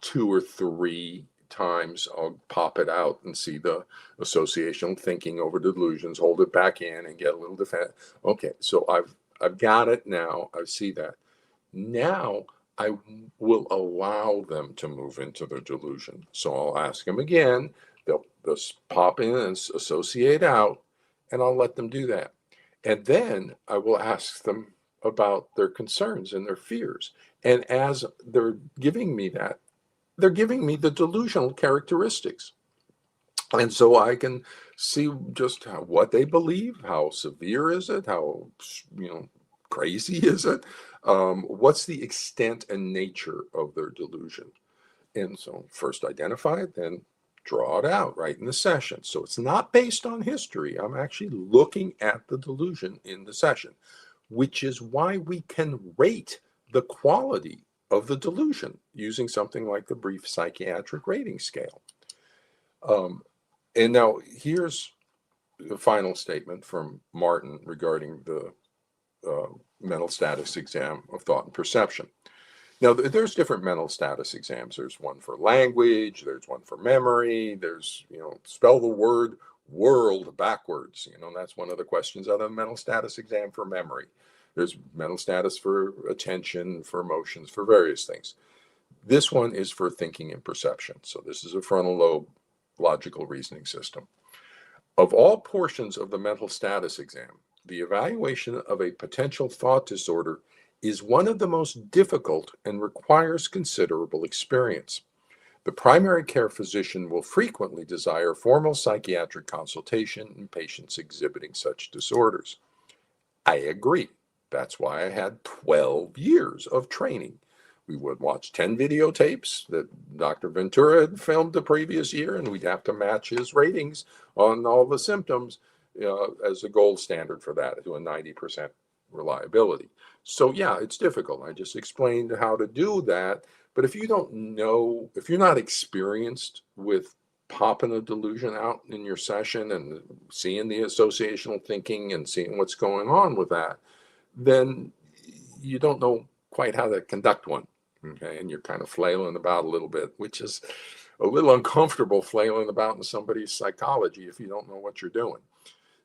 2 or 3 times. I'll pop it out and see the associational thinking over delusions, hold it back in, and get a little defense. Okay, so I've got it now. I see that. Now I will allow them to move into their delusion. So I'll ask them again. They'll just pop in and associate out, and I'll let them do that. And then I will ask them about their concerns and their fears. And as they're giving me that, they're giving me the delusional characteristics. And so I can see just what they believe, how severe is it, how crazy is it, what's the extent and nature of their delusion. And so first identify it, then draw it out right in the session. So it's not based on history. I'm actually looking at the delusion in the session, which is why we can rate the quality of the delusion using something like the brief psychiatric rating scale. And now here's the final statement from Martin regarding the mental status exam of thought and perception. Now, there's different mental status exams. There's one for language, there's one for memory, there's, spell the word world backwards. That's one of the questions on the mental status exam for memory. There's mental status for attention, for emotions, for various things. This one is for thinking and perception. So this is a frontal lobe logical reasoning system. Of all portions of the mental status exam, the evaluation of a potential thought disorder is one of the most difficult and requires considerable experience. The primary care physician will frequently desire formal psychiatric consultation in patients exhibiting such disorders. I agree. That's why I had 12 years of training. We would watch 10 videotapes that Dr. Ventura had filmed the previous year, and we'd have to match his ratings on all the symptoms as a gold standard for that, to a 90% reliability. So yeah, it's difficult. I just explained how to do that. But if you don't know, if you're not experienced with popping a delusion out in your session and seeing the associational thinking and seeing what's going on with that, then you don't know quite how to conduct one. Okay, and you're kind of flailing about a little bit, which is a little uncomfortable, flailing about in somebody's psychology if you don't know what you're doing.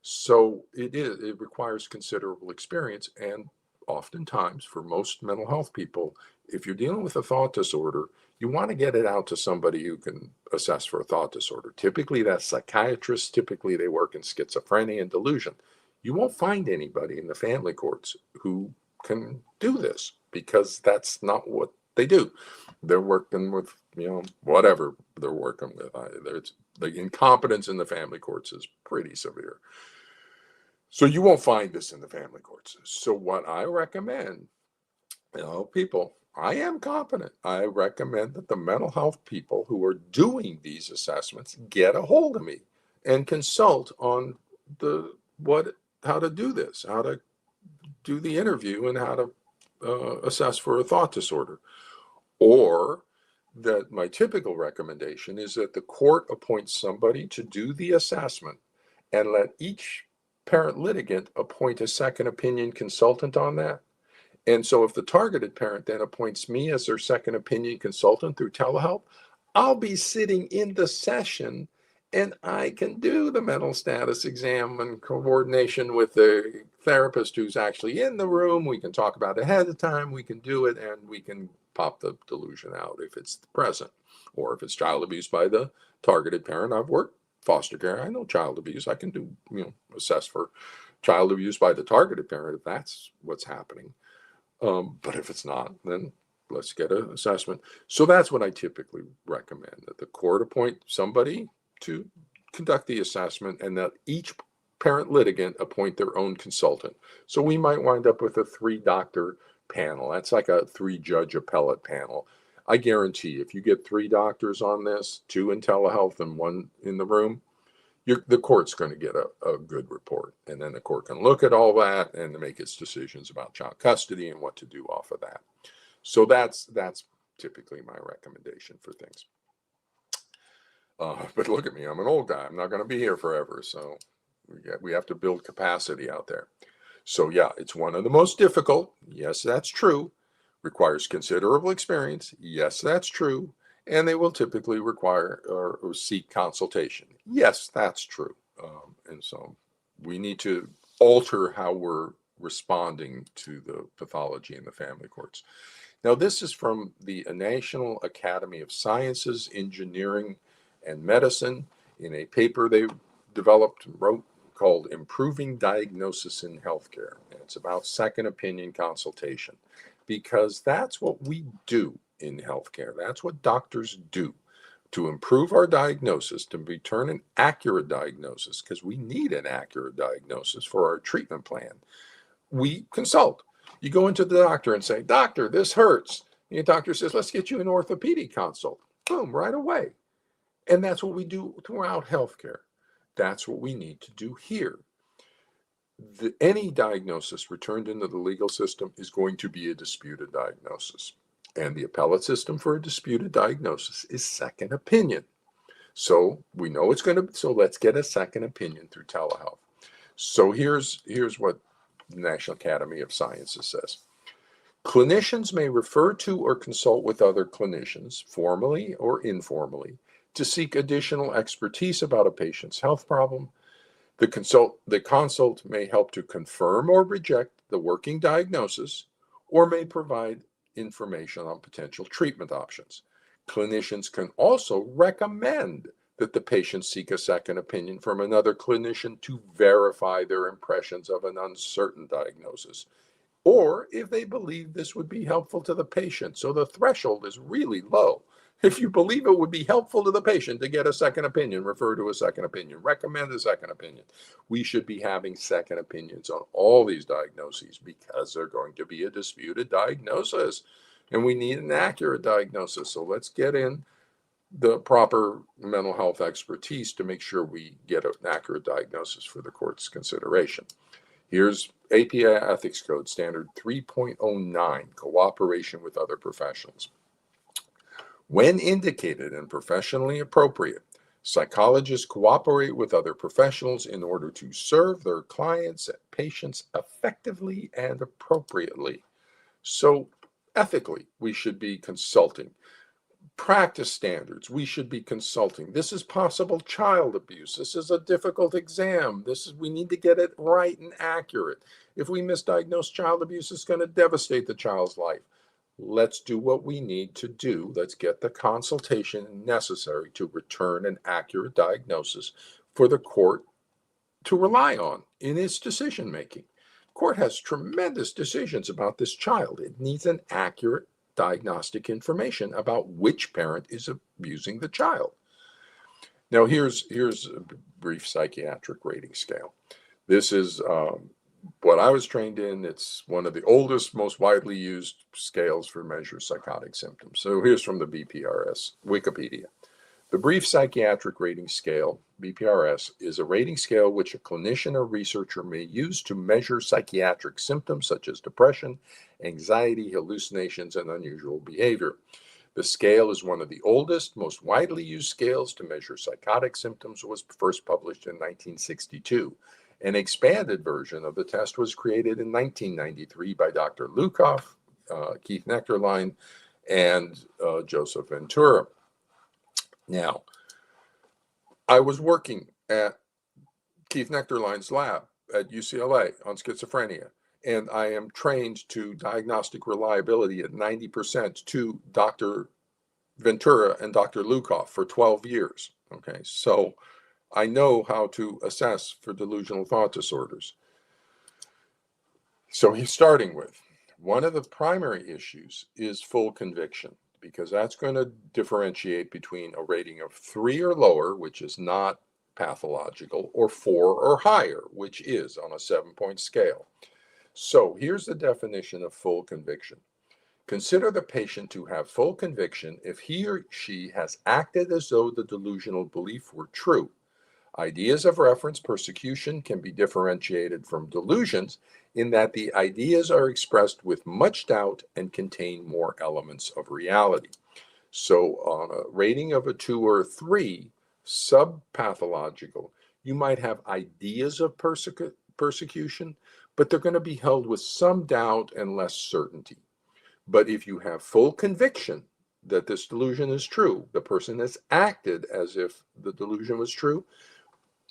So it requires considerable experience, and oftentimes for most mental health people, if you're dealing with a thought disorder, you want to get it out to somebody who can assess for a thought disorder. Typically that's psychiatrists. Typically they work in schizophrenia and delusion. You won't find anybody in the family courts who can do this, because that's not what they do. They're working with, whatever they're working with. The incompetence in the family courts is pretty severe. So you won't find this in the family courts. So what I recommend, people, I am competent. I recommend that the mental health people who are doing these assessments get a hold of me and consult on how to do this, how to do the interview, and how to assess for a thought disorder. Or that my typical recommendation is that the court appoints somebody to do the assessment and let each parent litigant appoint a second opinion consultant on that. And so if the targeted parent then appoints me as their second opinion consultant through telehealth, I'll be sitting in the session and I can do the mental status exam in coordination with the therapist who's actually in the room. We can talk about it ahead of time. We can do it, and we can pop the delusion out if it's present. Or if it's child abuse by the targeted parent, I've worked foster care. I know child abuse. I can do, assess for child abuse by the targeted parent if that's what's happening. But if it's not, then let's get an assessment. So that's what I typically recommend, that the court appoint somebody to conduct the assessment, and that each parent litigant appoint their own consultant. So we might wind up with a 3-doctor panel. That's like a 3-judge appellate panel. I guarantee if you get 3 doctors on this, 2 in telehealth and 1 in the room, the court's going to get a good report. And then the court can look at all that and make its decisions about child custody and what to do off of that. So that's typically my recommendation for things. But look at me, I'm an old guy. I'm not going to be here forever. So we have to build capacity out there. So yeah, it's one of the most difficult. Yes, that's true. Requires considerable experience. Yes, that's true. And they will typically require or seek consultation. Yes, that's true. And so we need to alter how we're responding to the pathology in the family courts. Now, this is from the National Academy of Sciences, Engineering, and Medicine in a paper they wrote called Improving Diagnosis in Healthcare. And it's about second opinion consultation, because that's what we do in healthcare. That's what doctors do to improve our diagnosis, to return an accurate diagnosis, because we need an accurate diagnosis for our treatment plan. We consult. You go into the doctor and say, "Doctor, this hurts." And the doctor says, "Let's get you an orthopedic consult." Boom, right away. And that's what we do throughout healthcare. That's what we need to do here. Any diagnosis returned into the legal system is going to be a disputed diagnosis. And the appellate system for a disputed diagnosis is second opinion. So we know it's going to, so let's get a second opinion through telehealth. So here's what the National Academy of Sciences says. Clinicians may refer to or consult with other clinicians, formally or informally, to seek additional expertise about a patient's health problem. The consult may help to confirm or reject the working diagnosis, or may provide information on potential treatment options. Clinicians can also recommend that the patient seek a second opinion from another clinician to verify their impressions of an uncertain diagnosis, or if they believe this would be helpful to the patient. So the threshold is really low. If you believe it would be helpful to the patient to get a second opinion, refer to a second opinion, recommend a second opinion. We should be having second opinions on all these diagnoses because they're going to be a disputed diagnosis, and we need an accurate diagnosis. So let's get in the proper mental health expertise to make sure we get an accurate diagnosis for the court's consideration. Here's APA Ethics Code Standard 3.09, cooperation with other professionals. When indicated and professionally appropriate, psychologists cooperate with other professionals in order to serve their clients and patients effectively and appropriately. So ethically, we should be consulting. Practice standards, we should be consulting. This is possible child abuse. This is a difficult exam. We need to get it right and accurate. If we misdiagnose child abuse, it's going to devastate the child's life. Let's do what we need to do. Let's get the consultation necessary to return an accurate diagnosis for the court to rely on in its decision making. The court has tremendous decisions about this child. It needs an accurate diagnostic information about which parent is abusing the child. Now, here's a brief psychiatric rating scale. This is what I was trained in. It's one of the oldest, most widely used scales for measure psychotic symptoms. So here's from the BPRS, Wikipedia. The Brief Psychiatric Rating Scale, BPRS, is a rating scale which a clinician or researcher may use to measure psychiatric symptoms such as depression, anxiety, hallucinations, and unusual behavior. The scale is one of the oldest, most widely used scales to measure psychotic symptoms. Was first published in 1962. An expanded version of the test was created in 1993 by Dr. Lukoff, Keith Nectarline, and Joseph Ventura. Now, I was working at Keith Nectarline's lab at UCLA on schizophrenia, and I am trained to diagnostic reliability at 90% to Dr. Ventura and Dr. Lukoff for 12 years. Okay, so I know how to assess for delusional thought disorders. So he's starting with one of the primary issues is full conviction, because that's going to differentiate between a rating of 3 or lower, which is not pathological, or 4 or higher, which is on a 7-point scale. So here's the definition of full conviction. Consider the patient to have full conviction if he or she has acted as though the delusional belief were true. Ideas of reference persecution can be differentiated from delusions in that the ideas are expressed with much doubt and contain more elements of reality. So on a rating of a 2 or a 3, subpathological, you might have ideas of persecution, but they're going to be held with some doubt and less certainty. But if you have full conviction that this delusion is true, the person has acted as if the delusion was true,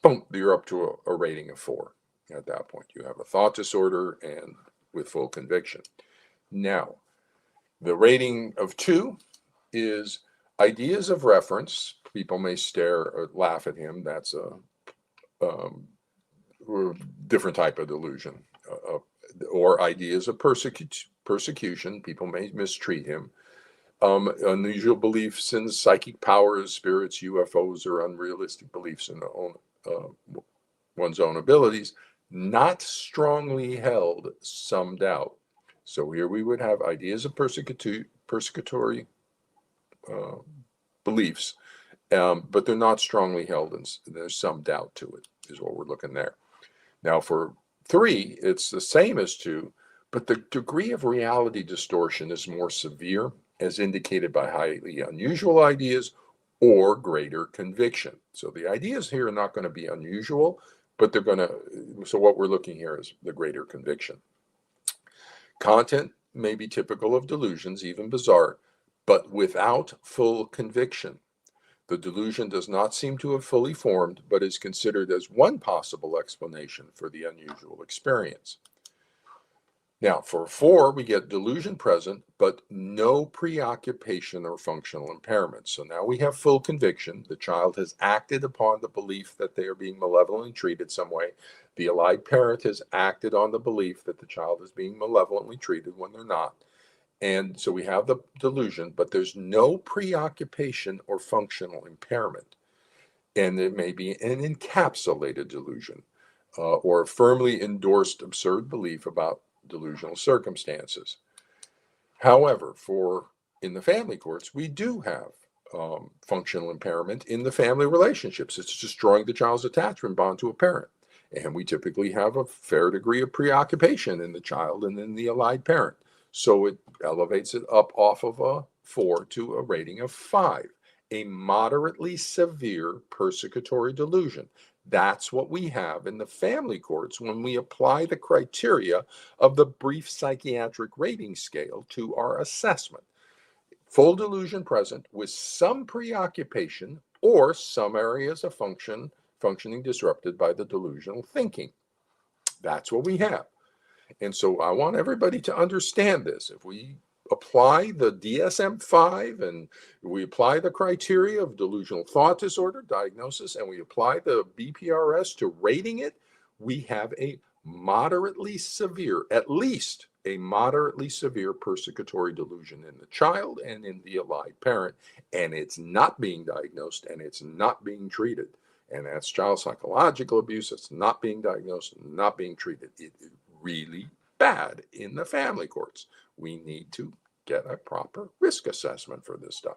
boom, you're up to a rating of 4. At that point, you have a thought disorder and with full conviction. Now, the rating of 2 is ideas of reference. People may stare or laugh at him. That's a different type of delusion. Or ideas of persecution. People may mistreat him. Unusual beliefs in psychic powers, spirits, UFOs, or unrealistic beliefs in one's own abilities. Not strongly held, some doubt. So here we would have ideas of persecutory beliefs, but they're not strongly held, and there's some doubt to it, is what we're looking there. Now for 3, it's the same as 2, but the degree of reality distortion is more severe, as indicated by highly unusual ideas or greater conviction. So the ideas here are not going to be unusual, but they're going to, so what we're looking here is the greater conviction. Content may be typical of delusions, even bizarre, but without full conviction. The delusion does not seem to have fully formed, but is considered as one possible explanation for the unusual experience. Now, for 4, we get delusion present, but no preoccupation or functional impairment. So now we have full conviction. The child has acted upon the belief that they are being malevolently treated some way. The allied parent has acted on the belief that the child is being malevolently treated when they're not. And so we have the delusion, but there's no preoccupation or functional impairment. And it may be an encapsulated delusion or a firmly endorsed absurd belief about delusional circumstances. However, in the family courts, we do have functional impairment in the family relationships. It's destroying the child's attachment bond to a parent. And we typically have a fair degree of preoccupation in the child and in the allied parent. So it elevates it up off of a 4 to a rating of 5, a moderately severe persecutory delusion. That's what we have in the family courts when we apply the criteria of the brief psychiatric rating scale to our assessment. Full delusion present with some preoccupation or some areas of functioning disrupted by the delusional thinking. That's what we have. And so I want everybody to understand this. If we apply the DSM-5 and we apply the criteria of delusional thought disorder diagnosis and we apply the BPRS to rating it, we have a moderately severe, at least a moderately severe persecutory delusion in the child and in the allied parent, and it's not being diagnosed and it's not being treated. And that's child psychological abuse. It's not being diagnosed, not being treated. It is really bad in the family courts. We need to get a proper risk assessment for this stuff.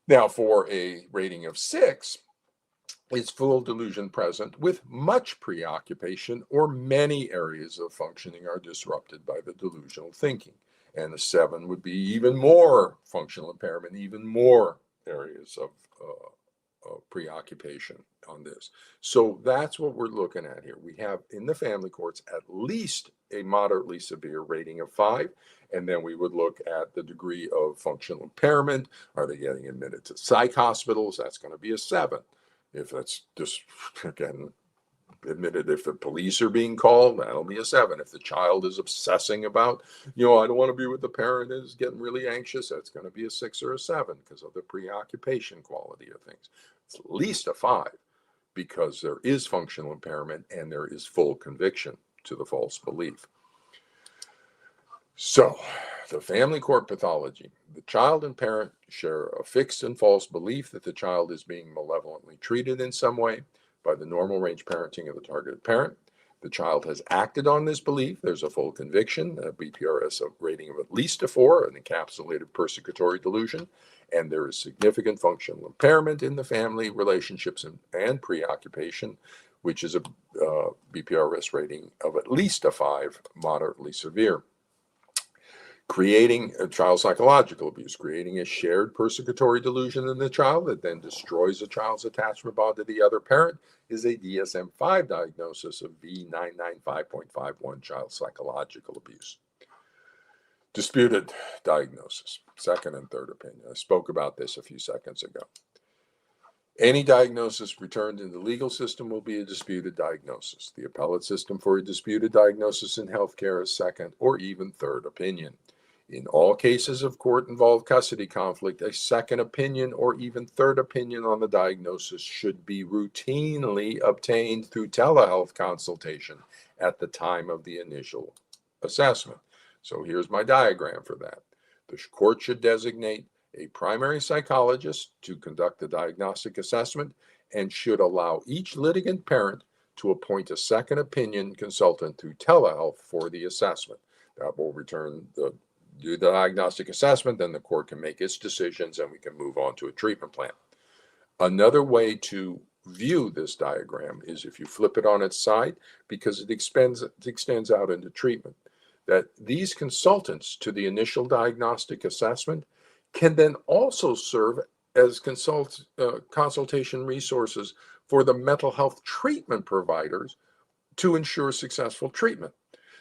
Now, for a rating of 6, is full delusion present with much preoccupation or many areas of functioning are disrupted by the delusional thinking. And a 7 would be even more functional impairment, even more areas of preoccupation on this. So that's what we're looking at here. We have in the family courts at least a moderately severe rating of 5, and then we would look at the degree of functional impairment. Are they getting admitted to psych hospitals? That's going to be a 7. If that's just, again, admitted, if the police are being called, that'll be a 7. If the child is obsessing about, I don't want to be with the parent, is getting really anxious, that's going to be a 6 or a 7 because of the preoccupation quality of things. It's at least a 5 because there is functional impairment and there is full conviction to the false belief. So, the family court pathology. The child and parent share a fixed and false belief that the child is being malevolently treated in some way by the normal range parenting of the targeted parent. The child has acted on this belief. There's a full conviction, a BPRS rating of at least a 4, an encapsulated persecutory delusion, and there is significant functional impairment in the family relationships and preoccupation, which is a BPRS rating of at least a 5, moderately severe. Creating a child psychological abuse, creating a shared persecutory delusion in the child that then destroys the child's attachment bond to the other parent is a DSM-5 diagnosis of V995.51 child psychological abuse. Disputed diagnosis, second and third opinion. I spoke about this a few seconds ago. Any diagnosis returned in the legal system will be a disputed diagnosis. The appellate system for a disputed diagnosis in healthcare is second or even third opinion. In all cases of court-involved custody conflict, a second opinion or even third opinion on the diagnosis should be routinely obtained through telehealth consultation at the time of the initial assessment. So here's my diagram for that. The court should designate a primary psychologist to conduct the diagnostic assessment and should allow each litigant parent to appoint a second opinion consultant through telehealth for the assessment. That will do the diagnostic assessment, then the court can make its decisions and we can move on to a treatment plan. Another way to view this diagram is if you flip it on its side, because it extends out into treatment, that these consultants to the initial diagnostic assessment can then also serve as consultation resources for the mental health treatment providers to ensure successful treatment.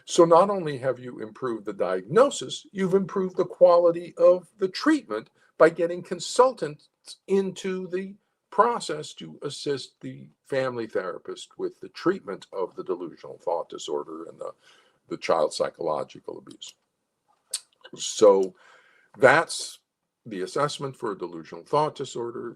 So not only have you improved the diagnosis, you've improved the quality of the treatment by getting consultants into the process to assist the family therapist with the treatment of the delusional thought disorder and the child psychological abuse. So that's the assessment for a delusional thought disorder,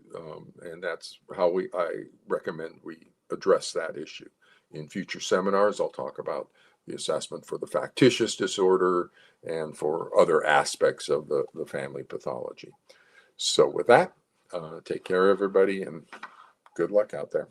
and that's how I recommend we address that issue. In future seminars, I'll talk about the assessment for the factitious disorder and for other aspects of the family pathology. So with that, take care, everybody, and good luck out there.